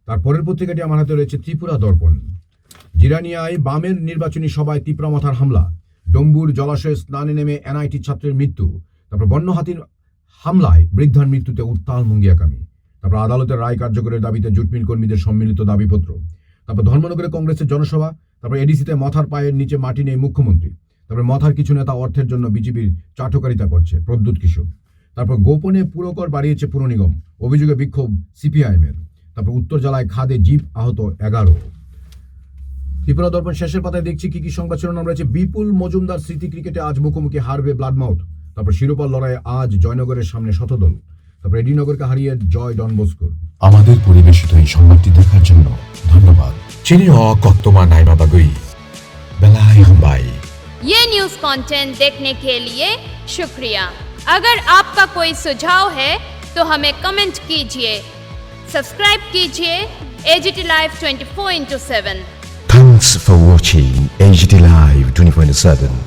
তার পরের পত্রিকাটি আমার হাতে রয়েছে ত্রিপুরা দর্পণ। জিরানিয়ায় বামের নির্বাচনী সভায় তিপ্রামাথার হামলা, ডম্বুর জলাশয়ে স্নানে নেমে এনআইটি ছাত্রের মৃত্যু, তারপর বন্য হাতির হামলায় বৃদ্ধার মৃত্যুতে উত্তাল মুঙ্গিয়াকামী, তারপর আদালতের রায় কার্যকরের দাবিতে জুটমিল কর্মীদের সম্মিলিত দাবিপত্র, তারপর ধর্মনগরে কংগ্রেসের জনসভা, তারপর এডিসিতে মথার পায়ের নিচে মাটি নেই মুখ্যমন্ত্রী, তারপর মথার কিছু নেতা অর্থের জন্য বিজেপির চাটকারিতা করছে, প্রদ্যুৎ কিশোর, তারপর গোপনে পুরকর বাড়িয়েছে পুর নিগম, অভিযোগে বিক্ষোভ সিপিআইএমের, তারপর উত্তর জেলায় খাদে জিপ আহত 11। ত্রিপুরা দর্পণ শেষের পাতায় দেখছি কি কি সংবাদ শিরোনাম রয়েছে। বিপুল মজুমদার স্মৃতি ক্রিকেটে আজ মুখোমুখি হারবে ব্লাডমাউথ, তারপর শিরোপার লড়াইয়ে আজ জয়নগরের সামনে শতদল, তারপর এডিনগরকে হারিয়ে জয় ডন বস্কোর। আমাদের পরিবেশিত এই সংবাদটি দেখার জন্য ধন্যবাদ। চিনিও কত্তমা নাইমা বাগুই বেলাই হাম্বাই। ये न्यूज़ कंटेंट देखने के लिए शुक्रिया। अगर आपका कोई सुझाव है तो हमें कमेंट कीजिए, सब्सक्राइब कीजिए AGT Live 24/7। Thanks for watching AGT Live 24/7.